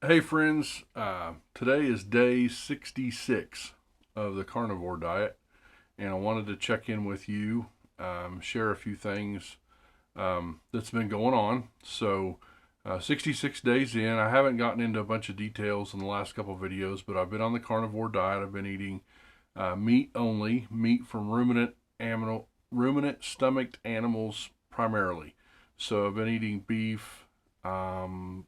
Hey friends, today is day 66 of the carnivore diet, and I wanted to check in with you, share a few things that's been going on. 66 days in, I haven't gotten into a bunch of details in the last couple of videos, but I've been on the carnivore diet. I've been eating meat only, meat from ruminant stomached animals primarily. So I've been eating beef and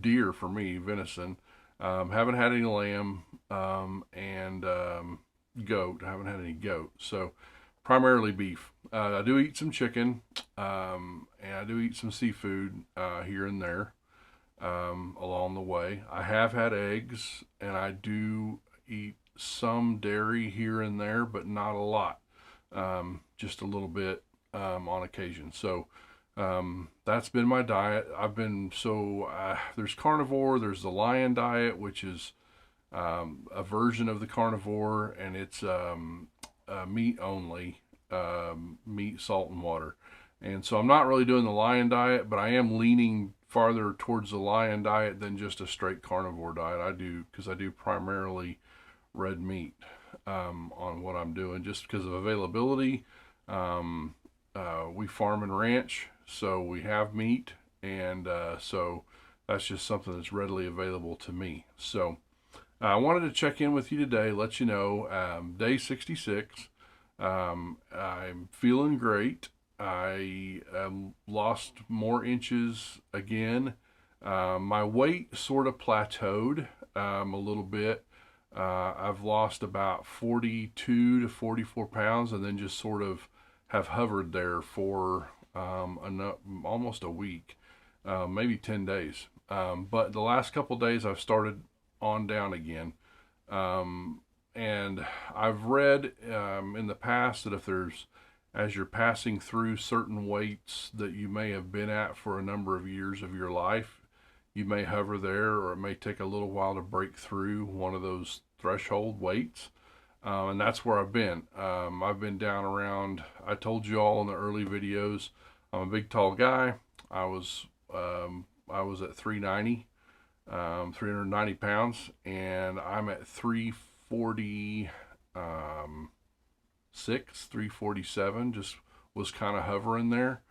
deer for me, venison. Haven't had any lamb and goat. I haven't had any goat. So primarily beef. I do eat some chicken and I do eat some seafood here and there along the way. I have had eggs and I do eat some dairy here and there, but not a lot. Just a little bit on occasion. That's been my diet. There's carnivore, there's the lion diet, which is a version of the carnivore, and it's meat only, meat, salt, and water. And so I'm not really doing the lion diet, but I am leaning farther towards the lion diet than just a straight carnivore diet. Because I do primarily red meat on what I'm doing, just because of availability. We farm and ranch, so we have meat, and so that's just something that's readily available to me. So I wanted to check in with you today, let you know, day 66. I'm feeling great. I lost more inches again. My weight sort of plateaued a little bit. I've lost about 42 to 44 pounds and then just sort of have hovered there for almost a week, maybe 10 days. But the last couple days I've started on down again. Um, and I've read in the past that as you're passing through certain weights that you may have been at for a number of years of your life, you may hover there, or it may take a little while to break through one of those threshold weights. And that's where I've been. I've been down around, I told you all in the early videos, I'm a big tall guy. I was, I was at 390, 390 pounds, and I'm at 346, 347, just was kind of hovering there.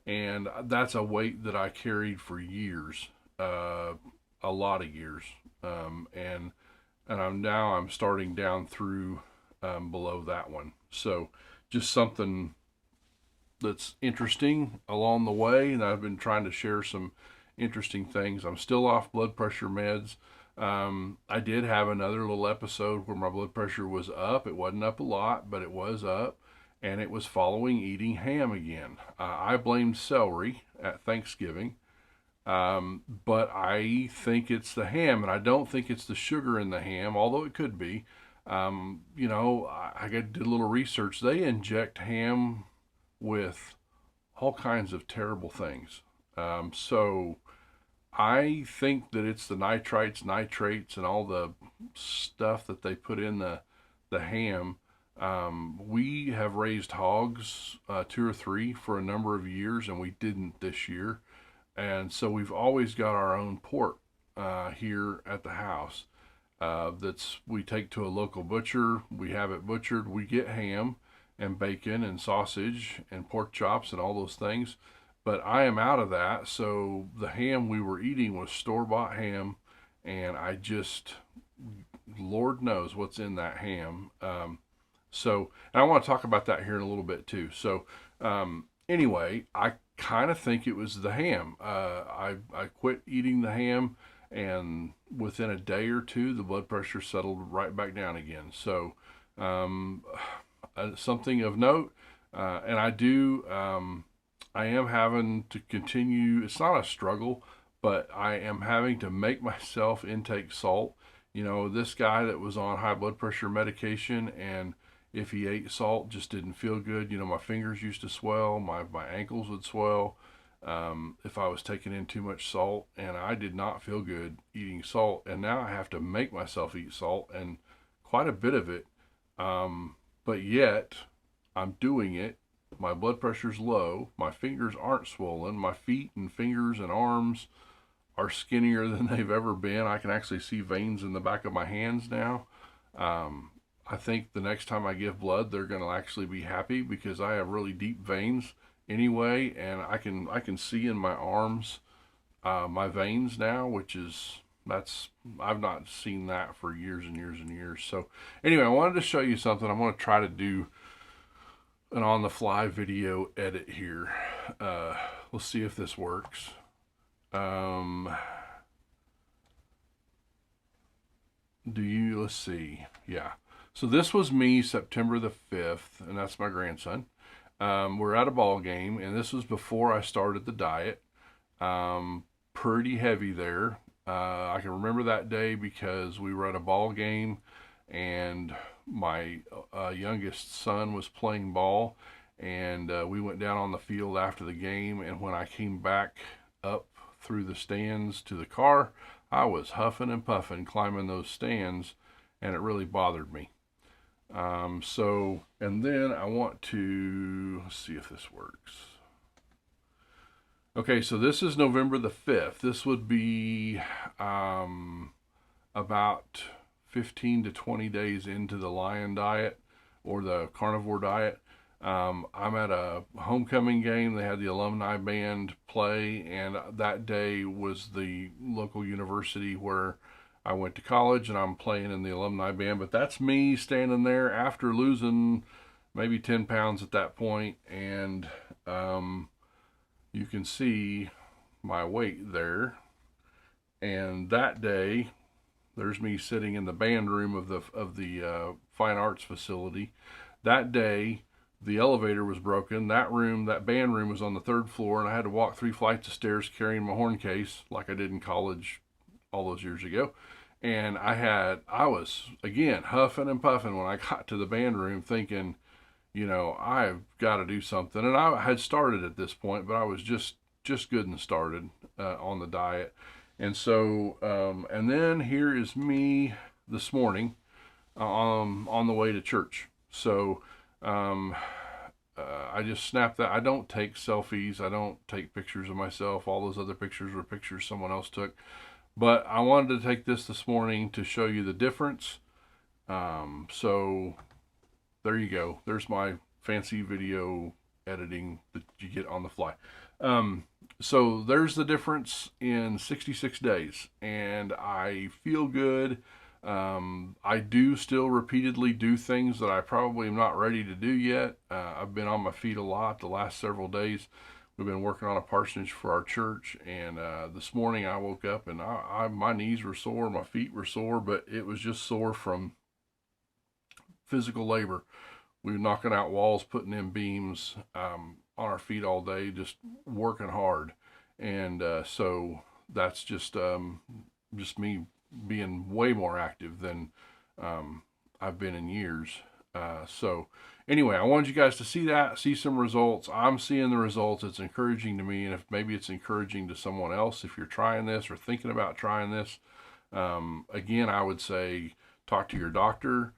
And that's a weight that I carried for years, uh, a lot of years. Um, and and I'm starting down through below that one. So just something that's interesting along the way, and I've been trying to share some interesting things. I'm still off blood pressure meds. I did have another little episode where my blood pressure was up. It wasn't up a lot, but it was up, and it was following eating ham again. I blamed celery at Thanksgiving, but I think it's the ham, and I don't think it's the sugar in the ham, although it could be. I did a little research. They inject ham with all kinds of terrible things. So I think that it's the nitrites, nitrates, and all the stuff that they put in the ham. We have raised hogs, two or three, for a number of years, and we didn't this year. And so we've always got our own pork here at the house. That's we take to a local butcher. We have it butchered. We get ham and bacon and sausage and pork chops and all those things. But I am out of that. So the ham we were eating was store bought ham, and Lord knows what's in that ham. And I want to talk about that here in a little bit too. Anyway, I kind of think it was the ham. I quit eating the ham, and within a day or two, the blood pressure settled right back down again. Um, Something of note, and I am having to continue. It's not a struggle, but I am having to make myself intake salt. You know, this guy that was on high blood pressure medication, and if he ate salt, just didn't feel good. You know, my fingers used to swell, my ankles would swell if I was taking in too much salt, and I did not feel good eating salt. And now I have to make myself eat salt, and quite a bit of it. Um, but yet, I'm doing it. My blood pressure's low. My fingers aren't swollen. My feet and fingers and arms are skinnier than they've ever been. I can actually see veins in the back of my hands now. I think the next time I give blood, they're going to actually be happy because I have really deep veins anyway, and I can see in my arms my veins now, which is that's I've not seen that for years and years and years. So anyway, I wanted to show you something. I'm going to try to do an on the fly video edit here. We'll see if this works. Let's see. Yeah. So this was me September the 5th, and that's my grandson. We're at a ball game, and this was before I started the diet. Pretty heavy there. I can remember that day because we were at a ball game, and my youngest son was playing ball, and we went down on the field after the game, and when I came back up through the stands to the car, I was huffing and puffing climbing those stands, and it really bothered me. And then I want to, let's see if this works. Okay, so this is November the 5th. This would be about 15 to 20 days into the lion diet or the carnivore diet. I'm at a homecoming game. They had the alumni band play, and that day was the local university where I went to college, and I'm playing in the alumni band. But that's me standing there after losing maybe 10 pounds at that point, and you can see my weight there. And that day, there's me sitting in the band room of the fine arts facility. That day, the elevator was broken. That band room was on the 3rd floor, and I had to walk 3 flights of stairs carrying my horn case like I did in college all those years ago. And I was again huffing and puffing when I got to the band room, thinking, I've got to do something. And I had started at this point, but I was just good and started on the diet. And so, and then here is me this morning on the way to church. So I just snapped that. I don't take selfies. I don't take pictures of myself. All those other pictures were pictures someone else took. But I wanted to take this morning to show you the difference. So there you go. There's my fancy video editing that you get on the fly. So there's the difference in 66 days, and I feel good. I do still repeatedly do things that I probably am not ready to do yet. I've been on my feet a lot the last several days. We've been working on a parsonage for our church, and this morning I woke up and my knees were sore, my feet were sore, but it was just sore from physical labor. We were knocking out walls, putting in beams on our feet all day, just working hard. And so that's just me being way more active than I've been in years. So anyway, I wanted you guys to see some results. I'm seeing the results. It's encouraging to me, and if maybe it's encouraging to someone else, if you're trying this or thinking about trying this, again, I would say talk to your doctor,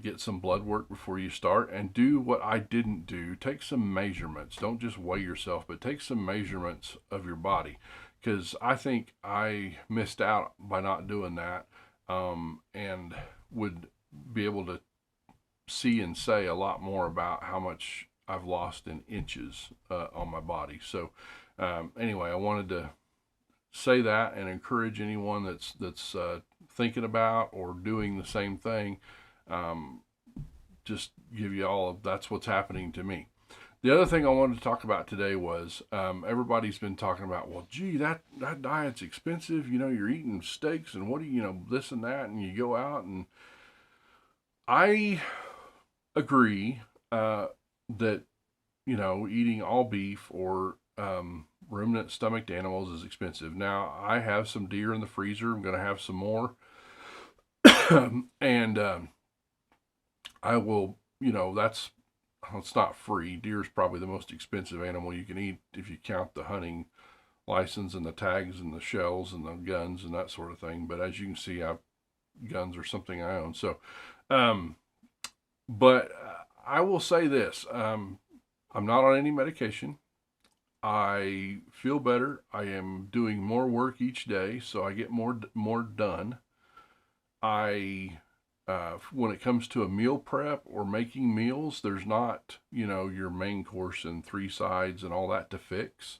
get some blood work before you start, and do what I didn't do. Take some measurements. Don't just weigh yourself, but take some measurements of your body, because I think I missed out by not doing that, and would be able to see and say a lot more about how much I've lost in inches on my body. So anyway, I wanted to say that and encourage anyone that's thinking about or doing the same thing. Just give you all of that's what's happening to me. The other thing I wanted to talk about today was everybody's been talking about, well, gee, that diet's expensive. You're eating steaks and what do this and that, and you go out, and I agree that eating all beef or ruminant stomached animals is expensive. Now, I have some deer in the freezer. I'm going to have some more. And I will, it's not free. Deer is probably the most expensive animal you can eat if you count the hunting license and the tags and the shells and the guns and that sort of thing. But as you can see, guns are something I own. So, but I will say this, I'm not on any medication. I feel better. I am doing more work each day, so I get more done. I when it comes to a meal prep or making meals, there's not, your main course and three sides and all that to fix.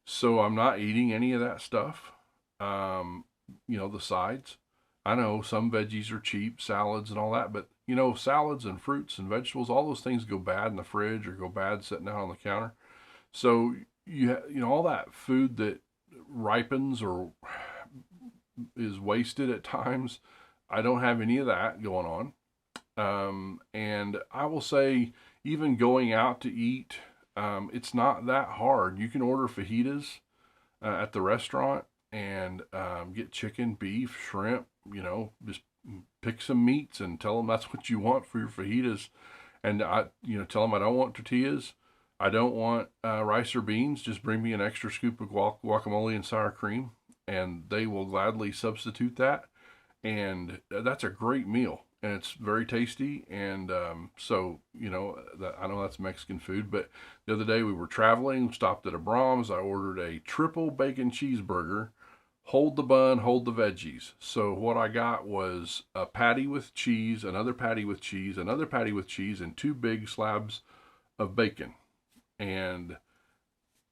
So I'm not eating any of that stuff. Um, the sides. I know some veggies are cheap, salads and all that, but salads and fruits and vegetables, all those things go bad in the fridge or go bad sitting out on the counter. So all that food that ripens or is wasted at times, I don't have any of that going on. And I will say, even going out to eat, it's not that hard. You can order fajitas at the restaurant and get chicken, beef, shrimp, just pick some meats and tell them that's what you want for your fajitas. And tell them I don't want tortillas. I don't want rice or beans. Just bring me an extra scoop of guacamole and sour cream, and they will gladly substitute that. And that's a great meal, and it's very tasty. And so, I know that's Mexican food, but the other day we were traveling, stopped at a Brahms. I ordered a triple bacon cheeseburger. Hold the bun, hold the veggies. So what I got was a patty with cheese, another patty with cheese, another patty with cheese, and two big slabs of bacon. And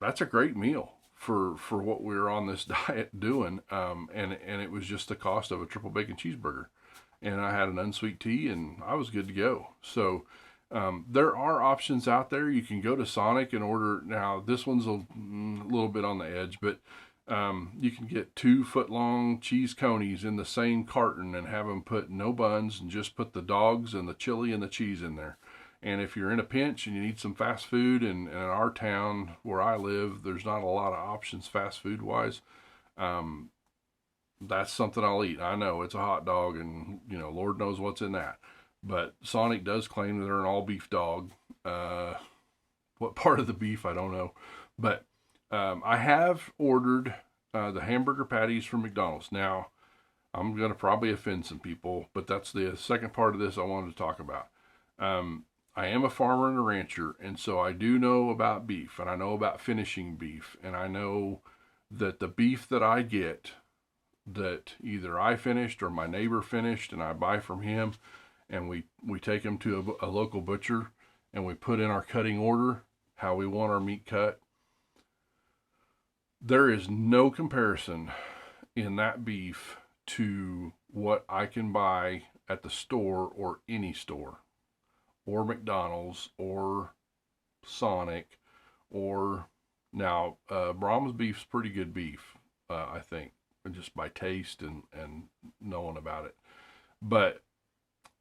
that's a great meal for what we were on this diet doing. And it was just the cost of a triple bacon cheeseburger. And I had an unsweet tea, and I was good to go. So there are options out there. You can go to Sonic and order. Now this one's a little bit on the edge, but you can get 2-foot-long cheese conies in the same carton and have them put no buns and just put the dogs and the chili and the cheese in there. And if you're in a pinch and you need some fast food, and in our town where I live, there's not a lot of options fast food wise. Um, that's something I'll eat. I know it's a hot dog, and Lord knows what's in that. But Sonic does claim that they're an all beef dog. What part of the beef, I don't know. But I have ordered the hamburger patties from McDonald's. Now, I'm going to probably offend some people, but that's the second part of this I wanted to talk about. I am a farmer and a rancher, and so I do know about beef, and I know about finishing beef, and I know that the beef that I get, that either I finished or my neighbor finished, and I buy from him, and we take him to a local butcher, and we put in our cutting order, how we want our meat cut. There is no comparison in that beef to what I can buy at the store or any store, or McDonald's or Sonic, or now Brahms beef's pretty good beef, I think, just by taste and knowing about it. But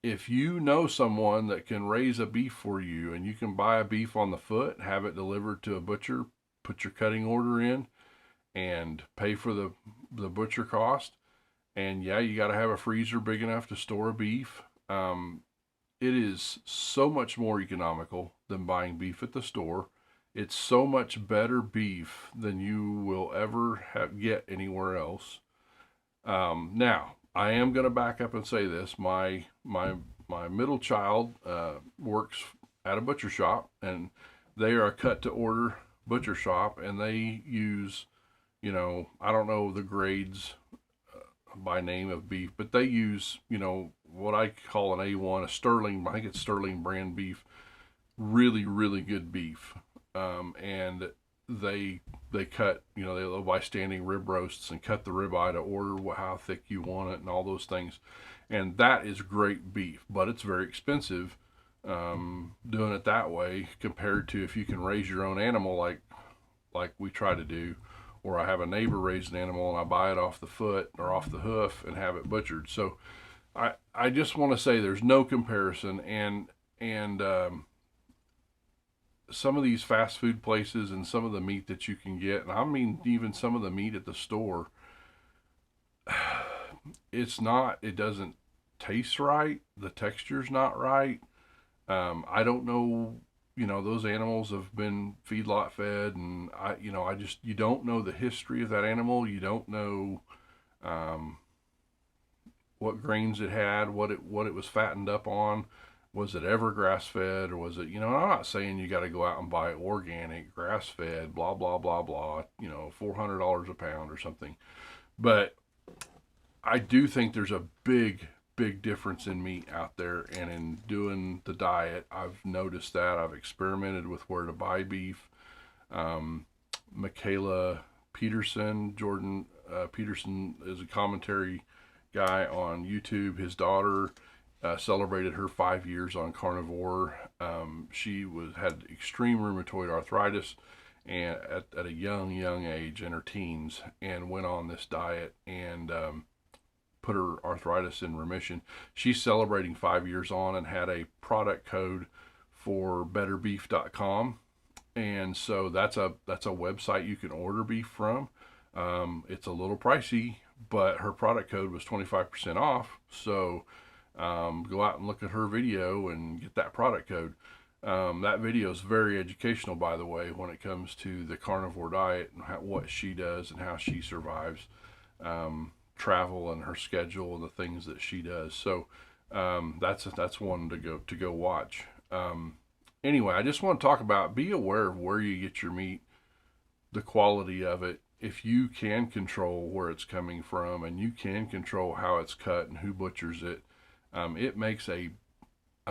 if you know someone that can raise a beef for you, and you can buy a beef on the foot, have it delivered to a butcher, put your cutting order in, and pay for the butcher cost. And yeah, you got to have a freezer big enough to store a beef. It is so much more economical than buying beef at the store. It's so much better beef than you will ever get anywhere else. Now, I am going to back up and say this: my middle child works at a butcher shop, and they are a cut to order butcher shop, and they use, I don't know the grades by name of beef, but they use, what I call an A1, a Sterling, I think it's Sterling brand beef, really, really good beef. And they cut, they'll buy standing rib roasts and cut the ribeye to order how thick you want it and all those things. And that is great beef, but it's very expensive doing it that way compared to if you can raise your own animal like we try to do, or I have a neighbor raise an animal and I buy it off the foot or off the hoof and have it butchered. So I just want to say there's no comparison, and some of these fast food places and some of the meat that you can get, and I mean even some of the meat at the store, it doesn't taste right. The texture's not right. I don't know, those animals have been feedlot fed, and you don't know the history of that animal. You don't know what grains it had, what it was fattened up on. was it ever grass fed, or was it, I'm not saying you got to go out and buy organic, grass fed, blah, blah, blah, blah, $400 a pound or something. But I do think there's a big difference in meat out there. And in doing the diet, I've noticed that. I've experimented with where to buy beef. Michaela Peterson, Jordan Peterson is a commentary guy on YouTube. His daughter celebrated her 5 years on carnivore. She had extreme rheumatoid arthritis and at a young age in her teens, and went on this diet and put her arthritis in remission. She's celebrating 5 years on and had a product code for betterbeef.com. And so that's a website you can order beef from. It's a little pricey, but her product code was 25% off. So go out and look at her video and get that product code. That video is very educational, by the way, when it comes to the carnivore diet and what she does and how she survives travel and her schedule and the things that she does. So that's one to go watch. Anyway, I just want to talk about, be aware of where you get your meat, the quality of it. If you can control where it's coming from and you can control how it's cut and who butchers it, it makes a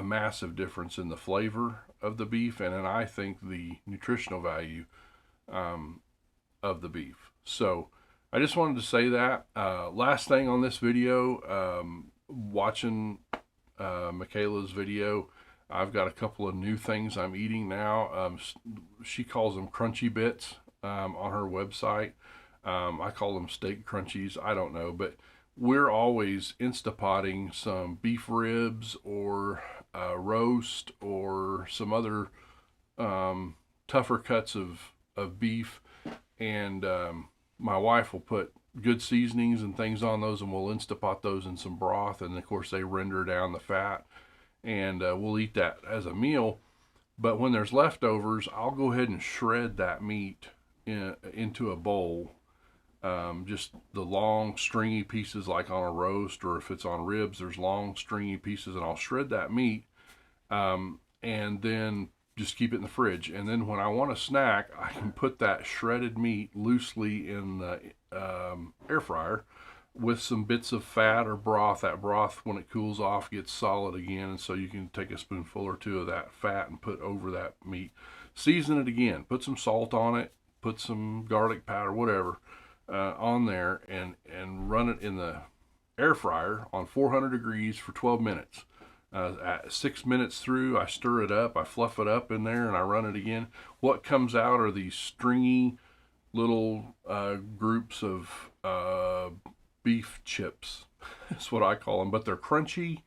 massive difference in the flavor of the beef, and then I think the nutritional value of the beef. So I just wanted to say that. Last thing on this video, watching Michaela's video, I've got a couple of new things I'm eating now. She calls them crunchy bits on her website. I call them steak crunchies. I don't know, but we're always Instapotting some beef ribs or roast or some other tougher cuts of beef. And my wife will put good seasonings and things on those, and we'll Instapot those in some broth. And of course, they render down the fat. And we'll eat that as a meal. But when there's leftovers, I'll go ahead and shred that meat into a bowl. Just the long stringy pieces, like on a roast, or if it's on ribs, there's long stringy pieces, and I'll shred that meat and then just keep it in the fridge. And then when I want a snack, I can put that shredded meat loosely in the air fryer with some bits of fat or broth. That broth, when it cools off, gets solid again, and so you can take a spoonful or two of that fat and put over that meat. Season it again, put some salt on it, put some garlic powder, whatever, on there, and run it in the air fryer on 400 degrees for 12 minutes. At 6 minutes through, I stir it up, I fluff it up in there, and I run it again. What comes out are these stringy little groups of beef chips. That's what I call them, but they're crunchy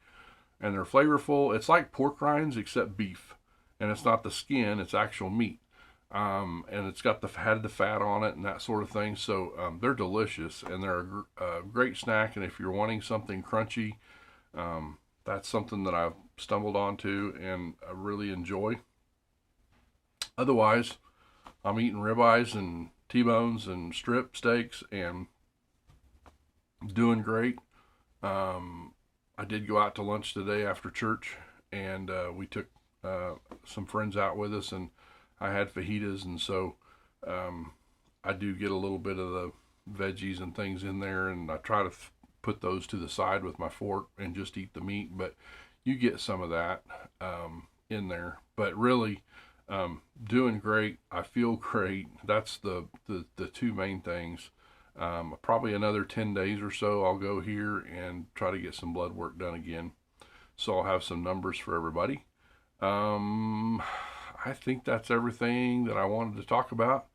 and they're flavorful. It's like pork rinds except beef, and it's not the skin, it's actual meat. And it's got the fat on it and that sort of thing. So they're delicious, and they're a great snack. And if you're wanting something crunchy, that's something that I've stumbled onto and I really enjoy. Otherwise, I'm eating ribeyes and T-bones and strip steaks and doing great. I did go out to lunch today after church, and we took some friends out with us, and I had fajitas, and so I do get a little bit of the veggies and things in there, and I try to put those to the side with my fork and just eat the meat, but you get some of that in there. But really, doing great. I feel great. That's the two main things. Probably another 10 days or so, I'll go here and try to get some blood work done again. So I'll have some numbers for everybody. I think that's everything that I wanted to talk about.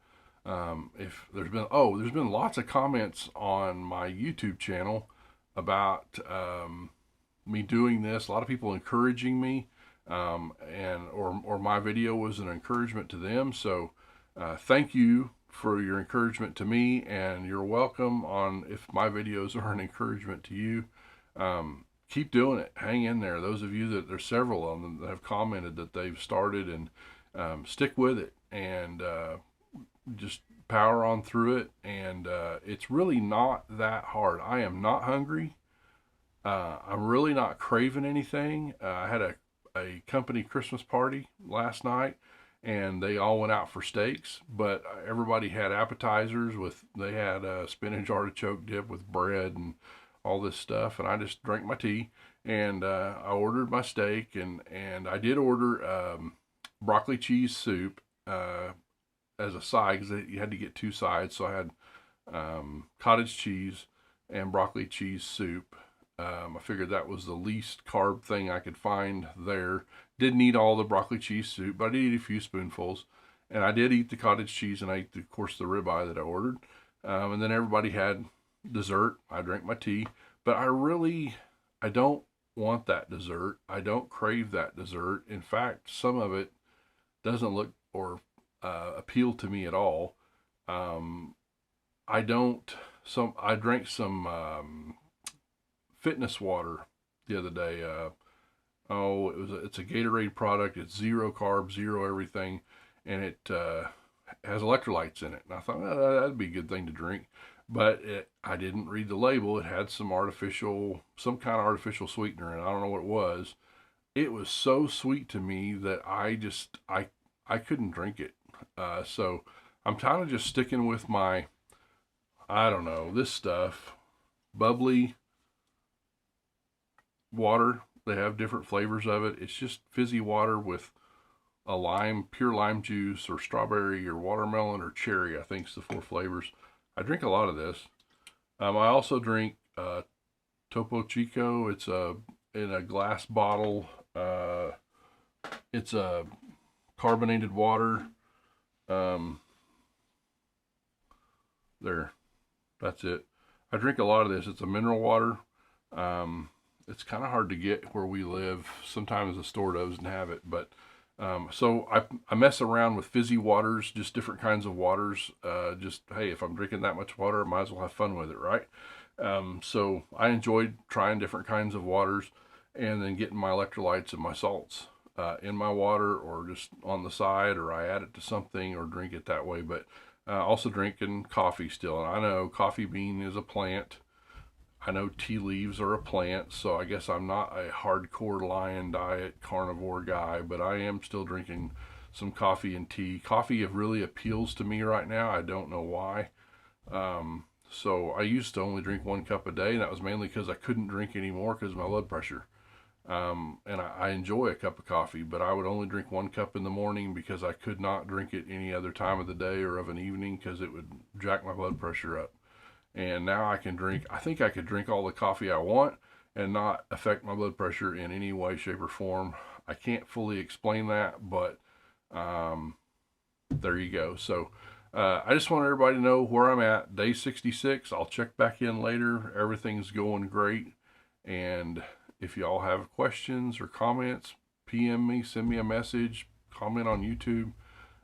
If there's been lots of comments on my YouTube channel about me doing this. A lot of people encouraging me, or my video was an encouragement to them. So thank you for your encouragement to me, and you're welcome on if my videos are an encouragement to you. Keep doing it. Hang in there. Those of you there's several of them that have commented that they've started, and stick with it, and just power on through it. And it's really not that hard. I am not hungry. I'm really not craving anything. I had a company Christmas party last night, and they all went out for steaks, but everybody had appetizers they had a spinach artichoke dip with bread and all this stuff, and I just drank my tea, and I ordered my steak, and I did order broccoli cheese soup as a side, because you had to get two sides, so I had cottage cheese and broccoli cheese soup. I figured that was the least carb thing I could find there. Didn't eat all the broccoli cheese soup, but I did eat a few spoonfuls. And I did eat the cottage cheese, and I ate, of course, the ribeye that I ordered. And then everybody had dessert. I drank my tea. But I don't want that dessert. I don't crave that dessert. In fact, some of it doesn't look or appeal to me at all. I drank some fitness water the other day. It's a Gatorade product. It's zero carbs, zero everything, and it has electrolytes in it. And I thought, that'd be a good thing to drink, but I didn't read the label. It had some kind of artificial sweetener, and I don't know what it was. It was so sweet to me that I couldn't drink it. So I'm kind of just sticking with my, I don't know, this stuff, bubbly water. They have different flavors of it. It's just fizzy water with a pure lime juice, or strawberry, or watermelon, or cherry. I think it's the 4 flavors. I drink a lot of this. I also drink Topo Chico. It's in a glass bottle. It's a carbonated water. There, that's it. I drink a lot of this. It's a mineral water. It's kind of hard to get where we live. Sometimes the store doesn't have it, but so I mess around with fizzy waters, just different kinds of waters. Just, hey, if I'm drinking that much water, I might as well have fun with it, right? So I enjoyed trying different kinds of waters, and then getting my electrolytes and my salts in my water, or just on the side, or I add it to something, or drink it that way. But also drinking coffee still. And I know coffee bean is a plant. I know tea leaves are a plant, so I guess I'm not a hardcore lion diet carnivore guy, but I am still drinking some coffee and tea. Coffee really appeals to me right now. I don't know why. So I used to only drink 1 cup a day, and that was mainly because I couldn't drink anymore because of my blood pressure. And I enjoy a cup of coffee, but I would only drink 1 cup in the morning because I could not drink it any other time of the day or of an evening, because it would jack my blood pressure up. And now I think I could drink all the coffee I want and not affect my blood pressure in any way, shape, or form. I can't fully explain that, but there you go. So I just want everybody to know where I'm at. Day 66. I'll check back in later. Everything's going great. And if y'all have questions or comments, PM me, send me a message, comment on YouTube.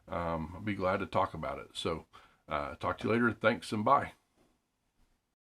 I'll be glad to talk about it. So talk to you later. Thanks, and bye.